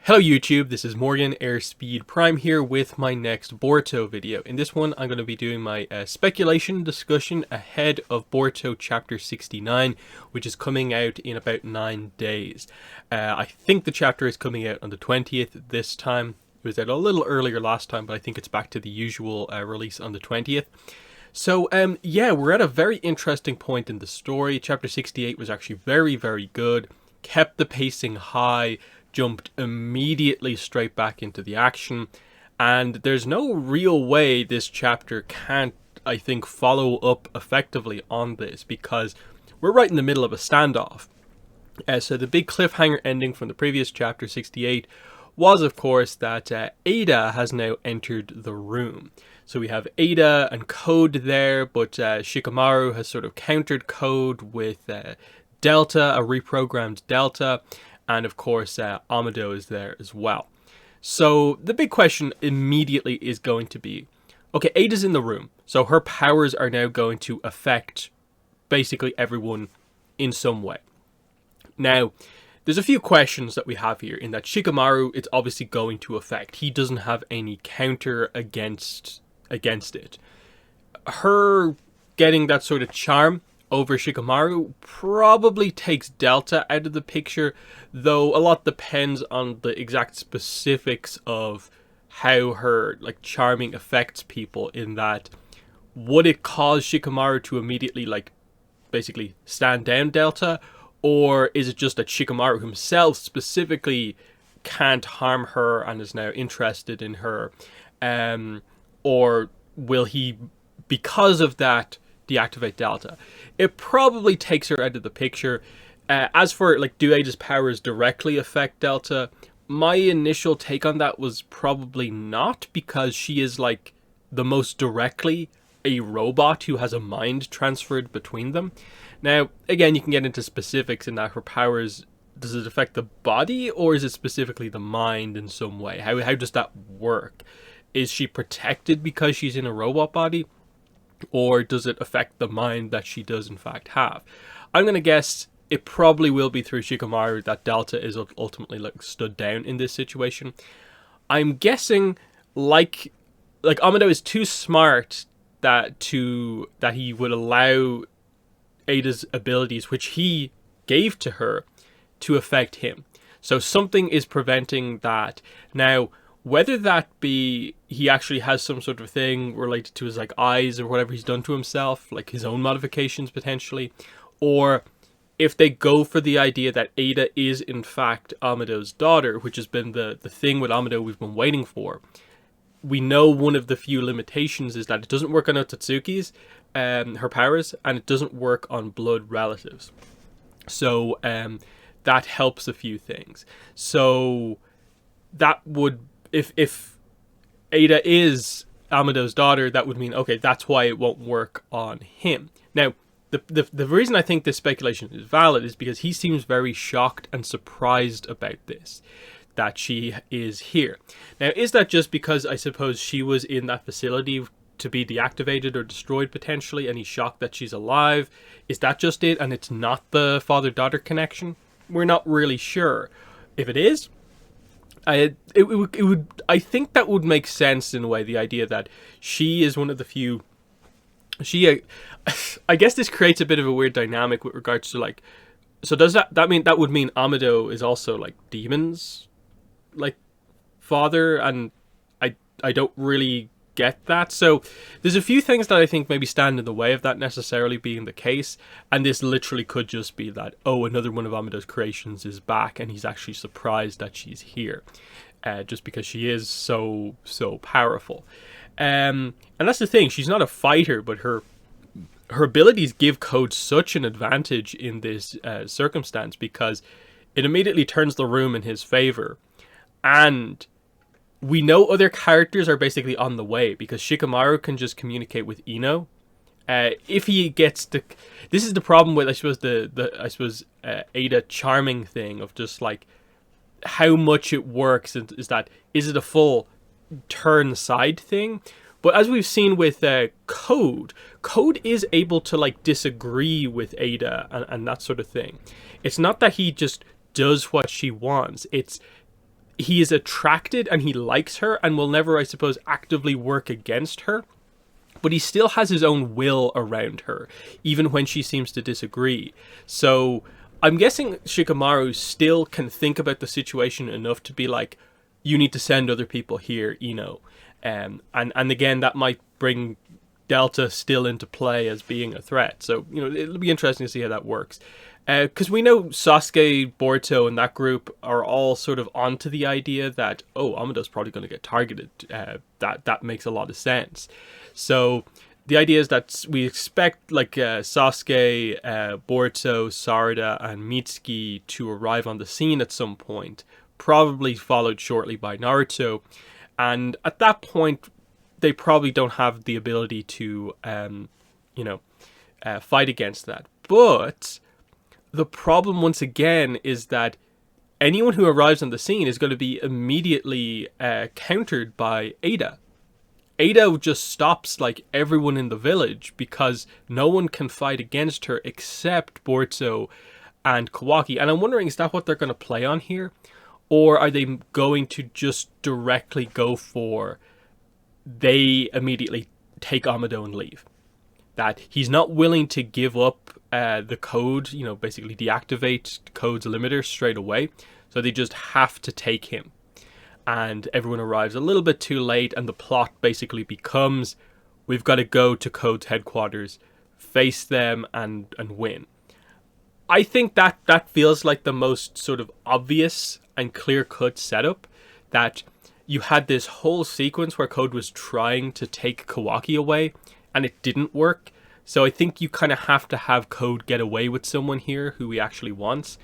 Hello YouTube, this is Morgan Airspeed Prime here with my next Boruto video. In this one I'm going to be doing my speculation discussion ahead of Boruto Chapter 69, which is coming out in about 9 days. I think the chapter is coming out on the 20th this time. It was out a little earlier last time, but I think it's back to the usual release on the 20th. So yeah, we're at a very interesting point in the story. Chapter 68 was actually very good, kept the pacing high, jumped immediately straight back into the action, and there's no real way this chapter can't, I think, follow up effectively on this, because we're right in the middle of a standoff. So the big cliffhanger ending from the previous chapter 68 was, of course, that Ada has now entered the room. So we have Ada and Code there, but Shikamaru has sort of countered Code with Delta, a reprogrammed Delta, and of course Amado is there as well. So the big question immediately is going to be, okay, Ada's in the room, so her powers are now going to affect basically everyone in some way. Now, there's a few questions that we have here, in that Shikamaru, it's obviously going to affect. He doesn't have any counter against it. Her getting that sort of charm over Shikamaru probably takes Delta out of the picture, though a lot depends on the exact specifics of how her charming affects people, in that would it cause Shikamaru to immediately basically stand down Delta, or is it just that Shikamaru himself specifically can't harm her and is now interested in her, or will he, because of that, deactivate Delta? It probably takes her out of the picture. As for do Ada's powers directly affect Delta, my initial take on that was probably not, because she is the most directly a robot who has a mind transferred between them. Now again, you can get into specifics in that her powers, does it affect the body or is it specifically the mind in some way? How does that work? Is she protected because she's in a robot body, or does it affect the mind that she does in fact have? I'm going to guess it probably will be through Shikamaru that Delta is ultimately stood down in this situation. I'm guessing Amado is too smart that he would allow Ada's abilities, which he gave to her, to affect him. So something is preventing that. Now, whether that be he actually has some sort of thing related to his eyes or whatever he's done to himself, his own modifications potentially, or if they go for the idea that Ada is in fact Amado's daughter, which has been the thing with Amado we've been waiting for. We know one of the few limitations is that it doesn't work on Otsutsuki's, her powers, and it doesn't work on blood relatives. So that helps a few things. So that would, if Ada is Amado's daughter, that would mean, okay, that's why it won't work on him. Now, the reason I think this speculation is valid is because he seems very shocked and surprised about this, that she is here. Now, is that just because I suppose she was in that facility to be deactivated or destroyed potentially, and he's shocked that she's alive? Is that just it, and it's not the father-daughter connection? We're not really sure. If it is, I think that would make sense in a way, the idea that she is one of the few. I guess this creates a bit of a weird dynamic with regards to so does that mean that would mean Amado is also demons father, and I don't really get that. So there's a few things that I think maybe stand in the way of that necessarily being the case, and this literally could just be that, oh, another one of Amado's creations is back and he's actually surprised that she's here, just because she is so powerful. And that's the thing, she's not a fighter, but her abilities give Code such an advantage in this circumstance, because it immediately turns the room in his favor. And we know other characters are basically on the way, because Shikamaru can just communicate with Ino. If he gets to, this is the problem with, I suppose, Ada charming thing of just how much it works, is it a full turn side thing? But as we've seen with Code is able to disagree with Ada and that sort of thing. It's not that he just does what she wants. It's he is attracted and he likes her and will never, I suppose, actively work against her. But he still has his own will around her, even when she seems to disagree. So I'm guessing Shikamaru still can think about the situation enough to be like, you need to send other people here, and again, that might bring Delta still into play as being a threat. So, it'll be interesting to see how that works. Because we know Sasuke, Boruto, and that group are all sort of onto the idea that, Amado's probably going to get targeted. That makes a lot of sense. So the idea is that we expect Sasuke, Boruto, Sarada, and Mitsuki to arrive on the scene at some point, probably followed shortly by Naruto. And at that point, they probably don't have the ability to, fight against that. But the problem, once again, is that anyone who arrives on the scene is going to be immediately countered by Ada. Ada just stops everyone in the village because no one can fight against her except Boruto and Kawaki. And I'm wondering, is that what they're going to play on here? Or are they going to just directly go for they immediately take Amado and leave? That he's not willing to give up the code, basically deactivate code's limiter straight away. So they just have to take him. And everyone arrives a little bit too late, and the plot basically becomes, we've got to go to code's headquarters, face them, and win. I think that feels like the most sort of obvious and clear-cut setup, that you had this whole sequence where Code was trying to take Kawaki away, and it didn't work. So I think you kind of have to have Code get away with someone here who he actually wants,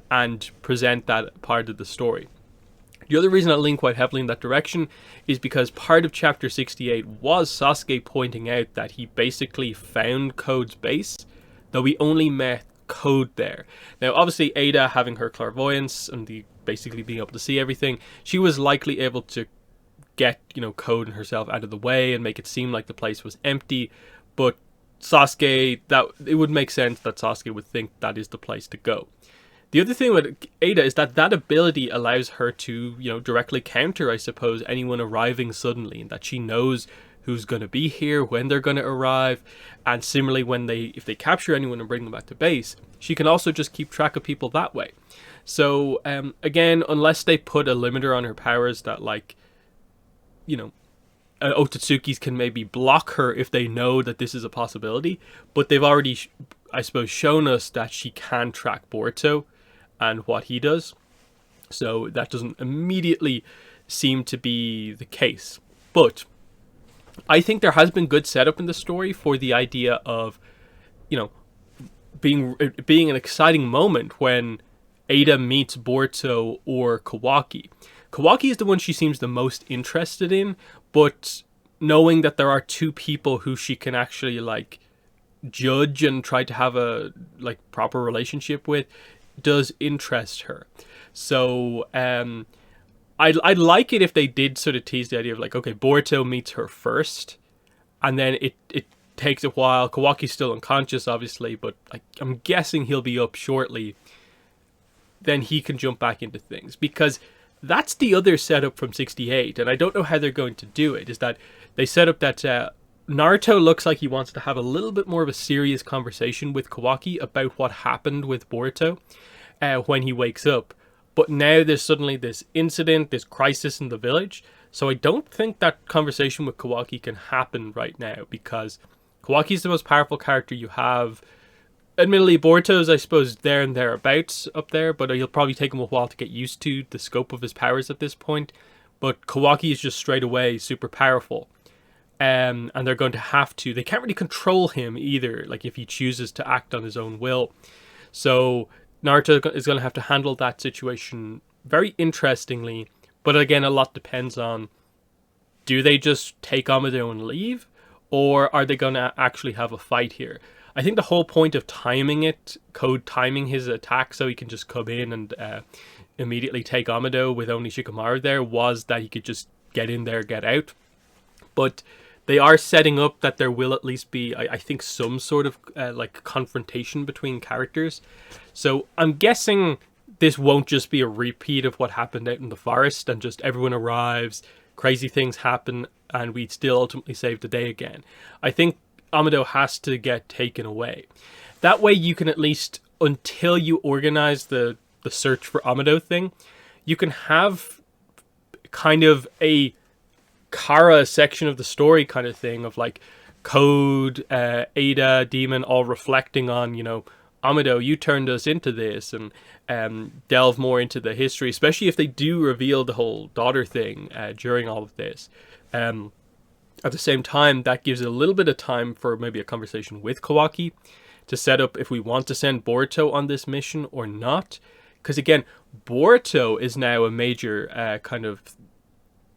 and present that part of the story. The other reason I lean quite heavily in that direction is because part of Chapter 68 was Sasuke pointing out that he basically found Code's base, though he only met Code there. Now, obviously, Ada having her clairvoyance and basically being able to see everything, she was likely able to get, Code and herself out of the way and make it seem like the place was empty. But Sasuke, it would make sense that Sasuke would think that is the place to go. The other thing with Ada is that ability allows her to, directly counter, I suppose, anyone arriving suddenly, and that she knows who's going to be here, when they're going to arrive, and similarly if they capture anyone and bring them back to base, she can also just keep track of people that way. So, again, unless they put a limiter on her powers that, Otsutsuki's can maybe block her if they know that this is a possibility, but they've already, I suppose, shown us that she can track Boruto and what he does, so that doesn't immediately seem to be the case. But I think there has been good setup in the story for the idea of, being an exciting moment when Ada meets Boruto or Kawaki. Kawaki is the one she seems the most interested in, but knowing that there are two people who she can actually judge and try to have a proper relationship with does interest her. So I'd like it if they did sort of tease the idea of okay, Boruto meets her first, and then it takes a while. Kawaki's still unconscious, obviously, but I'm guessing he'll be up shortly. Then he can jump back into things, because that's the other setup from 68, and I don't know how they're going to do it, is that they set up that Naruto looks like he wants to have a little bit more of a serious conversation with Kawaki about what happened with Boruto when he wakes up. But now there's suddenly this incident, this crisis in the village. So I don't think that conversation with Kawaki can happen right now, because Kawaki's the most powerful character you have. Admittedly, Boruto's, I suppose, there and thereabouts up there, but it'll probably take him a while to get used to the scope of his powers at this point. But Kawaki is just straight away super powerful. And they're going to have to, they can't really control him either, if he chooses to act on his own will. So Naruto is going to have to handle that situation very interestingly, but again, a lot depends on, do they just take Amado and leave, or are they going to actually have a fight here? I think the whole point of timing it, Code timing his attack so he can just come in and immediately take Amado with only Shikamaru there, was that he could just get in there, get out. But they are setting up that there will at least be, I think, some sort of confrontation between characters. So I'm guessing this won't just be a repeat of what happened out in the forest and just everyone arrives, crazy things happen, and we'd still ultimately save the day again. I think Amado has to get taken away. That way you can at least, until you organize the search for Amado thing, you can have kind of a Kara section of the story kind of thing of like Code, Ada, Demon all reflecting on, you know, Amado, you turned us into this, and delve more into the history, especially if they do reveal the whole daughter thing during all of this. At the same time, that gives a little bit of time for maybe a conversation with Kawaki to set up if we want to send Boruto on this mission or not. Because again, Boruto is now a major kind of,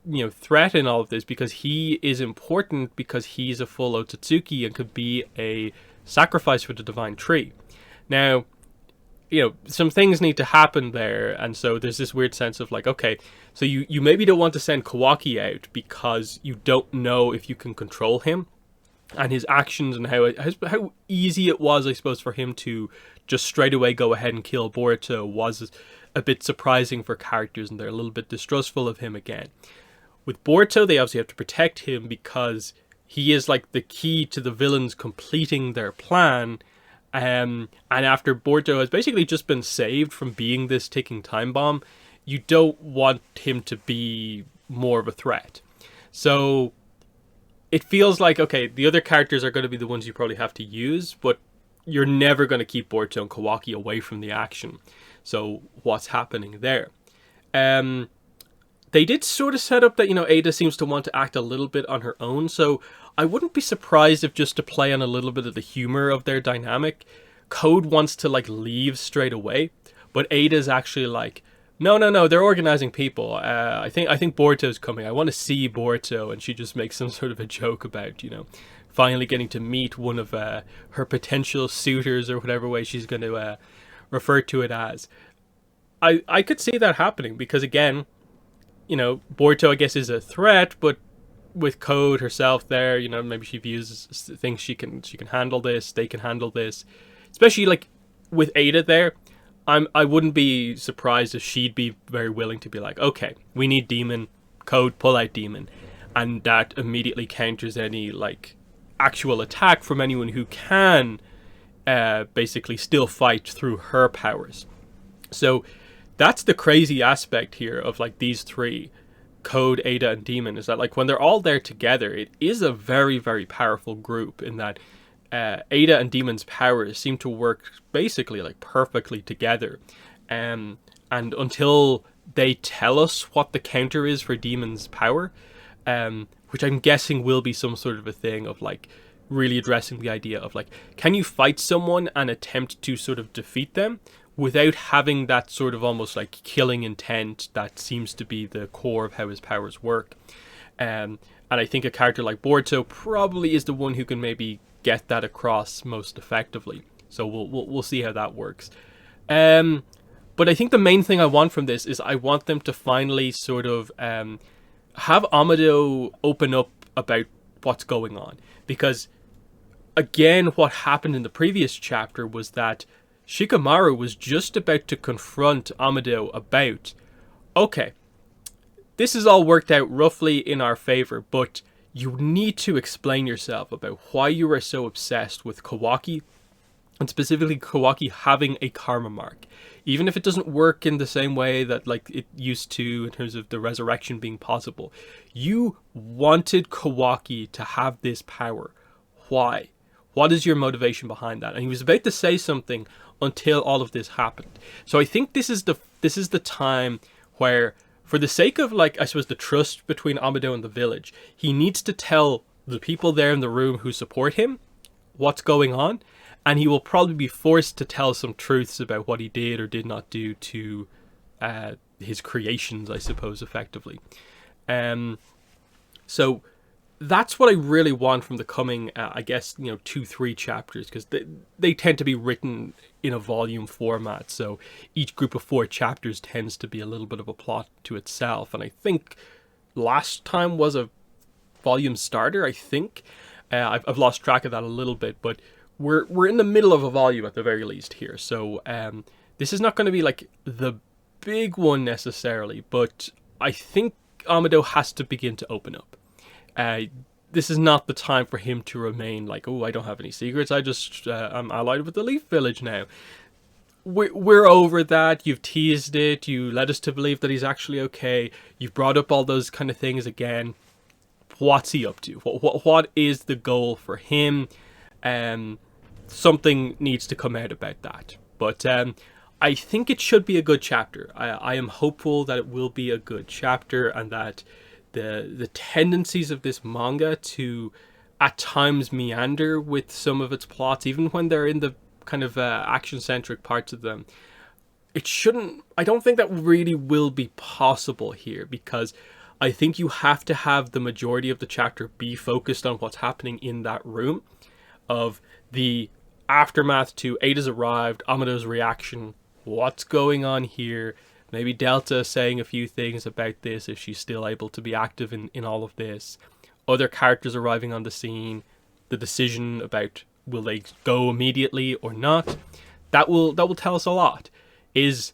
you know, threat in all of this, because he is important because he's a full Otsutsuki and could be a sacrifice for the divine tree. Now, you know, some things need to happen there, and so there's this weird sense of like, okay, so you maybe don't want to send Kawaki out because you don't know if you can control him and his actions, and how easy it was, I suppose, for him to just straight away go ahead and kill Boruto was a bit surprising for characters, and they're a little bit distrustful of him again. With Boruto, they obviously have to protect him because he is like the key to the villains completing their plan. And after Boruto has basically just been saved from being this ticking time bomb, you don't want him to be more of a threat. So it feels like, okay, the other characters are going to be the ones you probably have to use, but you're never going to keep Boruto and Kawaki away from the action. So what's happening there? They did sort of set up that, you know, Ada seems to want to act a little bit on her own, so I wouldn't be surprised if, just to play on a little bit of the humor of their dynamic, Code wants to like leave straight away, but Ada's actually like, no, they're organizing people. I think Boruto's coming. I want to see Boruto, and she just makes some sort of a joke about, you know, finally getting to meet one of her potential suitors, or whatever way she's going to refer to it as. I could see that happening because, again, you know, Boruto, I guess, is a threat, but with Code herself there, you know, maybe she views things she can handle this, they can handle this. Especially like with Ada there, I wouldn't be surprised if she'd be very willing to be like, okay, we need Demon, Code, pull out Demon, and that immediately counters any like actual attack from anyone who can basically still fight through her powers. So that's the crazy aspect here of like these three, Code, Ada, and Demon, is that like when they're all there together, it is a very, very powerful group in that Ada and Demon's powers seem to work basically like perfectly together. And until they tell us what the counter is for Demon's power, which I'm guessing will be some sort of a thing of like really addressing the idea of like, can you fight someone and attempt to sort of defeat them without having that sort of almost like killing intent that seems to be the core of how his powers work. And I think a character like Boruto probably is the one who can maybe get that across most effectively. So we'll see how that works. But I think the main thing I want from this is I want them to finally sort of have Amado open up about what's going on. Because again, what happened in the previous chapter was that Shikamaru was just about to confront Amado about, okay, this is all worked out roughly in our favor, but you need to explain yourself about why you are so obsessed with Kawaki, and specifically Kawaki having a karma mark. Even if it doesn't work in the same way that like it used to in terms of the resurrection being possible, you wanted Kawaki to have this power. Why? What is your motivation behind that? And he was about to say something until all of this happened. So I think this is the time where, for the sake of like, I suppose, the trust between Amado and the village, he needs to tell the people there in the room who support him what's going on, and he will probably be forced to tell some truths about what he did or did not do to his creations, I suppose, effectively. So that's what I really want from the coming, I guess, 2-3 chapters, because they tend to be written in a volume format. So each group of 4 chapters tends to be a little bit of a plot to itself. And I think last time was a volume starter, I think. I've lost track of that a little bit, but we're in the middle of a volume at the very least here. So This is not going to be like the big one necessarily, but I think Amado has to begin to open up. This is not the time for him to remain like, oh, I don't have any secrets. I'm allied with the Leaf Village now. We're over that. You've teased it. You led us to believe that he's actually okay. You've brought up all those kind of things again. What's he up to? What is the goal for him? Something needs to come out about that. But I think it should be a good chapter. I am hopeful that it will be a good chapter, and that the tendencies of this manga to at times meander with some of its plots, even when they're in the kind of action-centric parts of them, I don't think that really will be possible here, because I think you have to have the majority of the chapter be focused on what's happening in that room, of the aftermath to Ada's arrived, Amado's reaction, what's going on here, maybe Delta saying a few things about this if she's still able to be active in all of this, other characters arriving on the scene, the decision about will they go immediately or not. That will tell us a lot. Is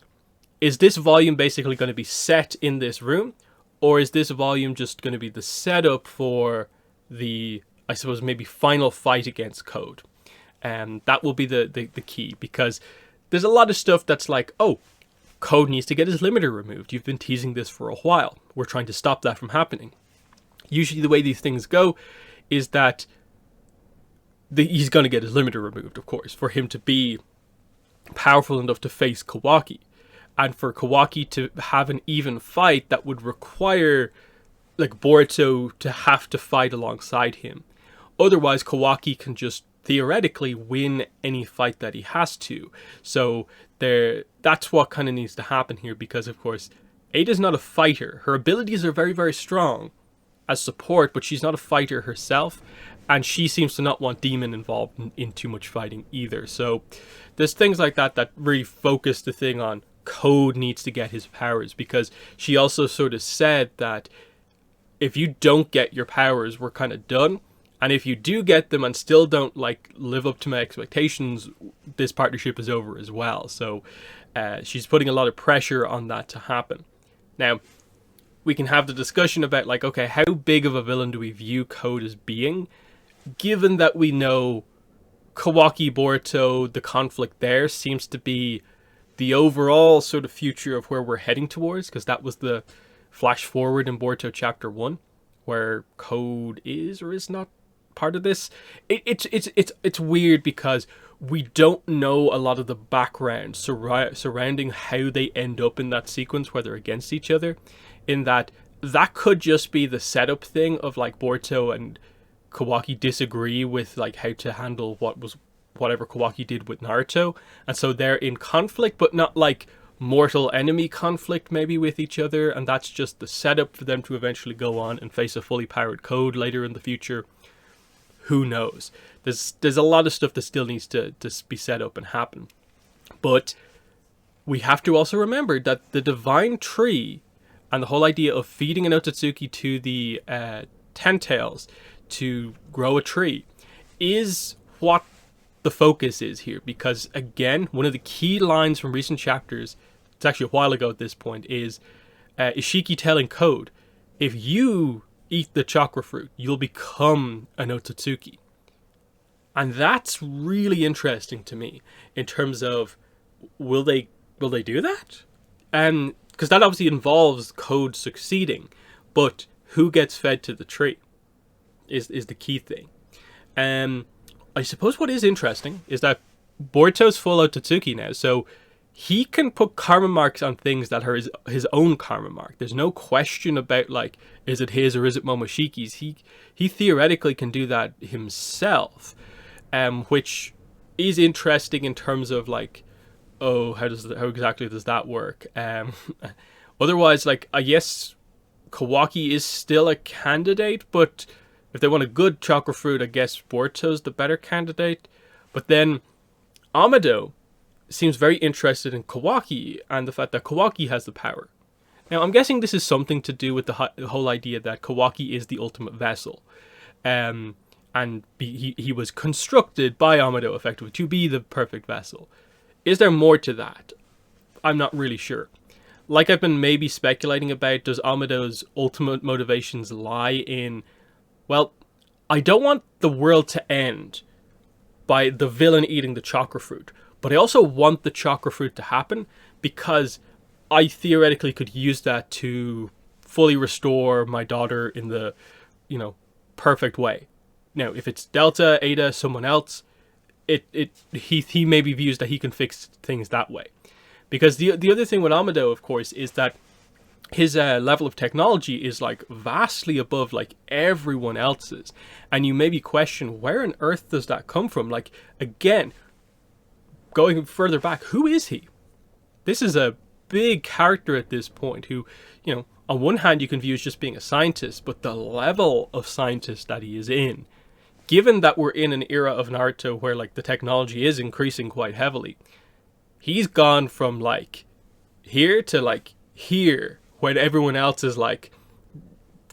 this volume basically going to be set in this room, or is this volume just going to be the setup for the, I suppose, maybe final fight against Code? And that will be the key, because there's a lot of stuff that's like, oh, Code needs to get his limiter removed. You've been teasing this for a while. We're trying to stop that from happening. Usually the way these things go is that he's going to get his limiter removed, of course, for him to be powerful enough to face Kawaki. And for Kawaki to have an even fight, that would require like Boruto to have to fight alongside him. Otherwise, Kawaki can just theoretically win any fight that he has to. So that's what kind of needs to happen here, because of course Ada's not a fighter. Her abilities are very, very strong as support, but she's not a fighter herself, and she seems to not want Demon involved in too much fighting either. So there's things like that really focus the thing on Code needs to get his powers, because she also sort of said that if you don't get your powers, we're kind of done. And if you do get them and still don't like live up to my expectations, this partnership is over as well. So she's putting a lot of pressure on that to happen. Now, we can have the discussion about like, okay, how big of a villain do we view Code as being? Given that we know Kawaki, Boruto, the conflict there seems to be the overall sort of future of where we're heading towards, because that was the flash forward in Boruto Chapter 1, where Code is or is not part of this. It's weird because we don't know a lot of the background surrounding how they end up in that sequence, where they're against each other, in that could just be the setup thing of like Boruto and Kawaki disagree with like how to handle whatever Kawaki did with Naruto, and so they're in conflict, but not like mortal enemy conflict maybe with each other, and that's just the setup for them to eventually go on and face a fully powered Code later in the future. Who knows? There's a lot of stuff that still needs to be set up and happen. But we have to also remember that the Divine Tree and the whole idea of feeding an Otsutsuki to the Ten-Tails to grow a tree is what the focus is here. Because again, one of the key lines from recent chapters, it's actually a while ago at this point, is Ishiki telling Code, if you eat the chakra fruit, you'll become an Otsutsuki. And that's really interesting to me in terms of will they do that? Because that obviously involves Code succeeding, but who gets fed to the tree is the key thing. I suppose what is interesting is that Boruto's full Otsutsuki now, so he can put karma marks on things that are his own karma mark. There's no question about like, is it his or is it Momoshiki's? He theoretically can do that himself, which is interesting in terms of like, oh, how exactly does that work? Otherwise, like, I guess Kawaki is still a candidate, but if they want a good chakra fruit, I guess Boruto's the better candidate. But then Amado seems very interested in Kawaki and the fact that Kawaki has the power. Now, I'm guessing this is something to do with the whole idea that Kawaki is the ultimate vessel. And he was constructed by Amado effectively to be the perfect vessel. Is there more to that? I'm not really sure. Like I've been maybe speculating about, does Amado's ultimate motivations lie in, well, I don't want the world to end by the villain eating the chakra fruit, but I also want the chakra fruit to happen because I theoretically could use that to fully restore my daughter in the, perfect way. Now, if it's Delta, Ada, someone else, he maybe views that he can fix things that way. Because the other thing with Amado, of course, is that his level of technology is like vastly above like everyone else's, and you maybe question, where on earth does that come from? Like, again, going further back, who is he? This is a big character at this point who, on one hand you can view as just being a scientist, but the level of scientist that he is in, given that we're in an era of Naruto where like the technology is increasing quite heavily, he's gone from like here to like here, when everyone else is like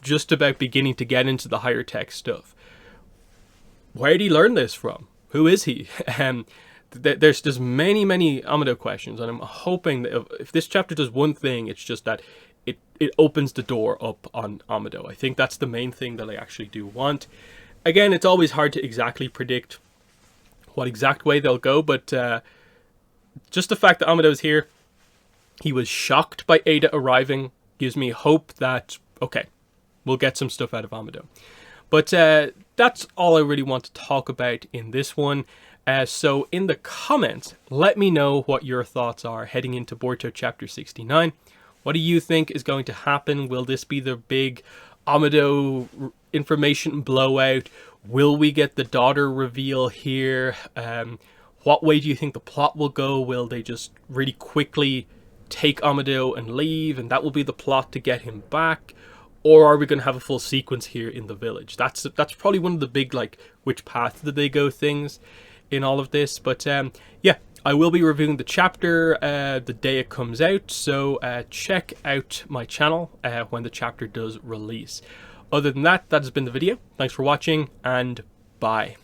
just about beginning to get into the higher tech stuff. Where did he learn this from? Who is he? There's just many Amado questions, and I'm hoping that if this chapter does one thing, it's just that it opens the door up on Amado. I think that's the main thing that I actually do want. Again, it's always hard to exactly predict what exact way they'll go, but just the fact that Amado's here, he was shocked by Ada arriving, gives me hope that, okay, we'll get some stuff out of Amado. But that's all I really want to talk about in this one. So in the comments, let me know what your thoughts are heading into Boruto Chapter 69. What do you think is going to happen? Will this be the big Amado information blowout? Will we get the daughter reveal here? What way do you think the plot will go? Will they just really quickly take Amado and leave, and that will be the plot to get him back? Or are we going to have a full sequence here in the village? That's probably one of the big, like, which path did they go things in all of this. But yeah, I will be reviewing the chapter the day it comes out, so check out my channel when the chapter does release. Other than that, that has been the video. Thanks for watching, and bye.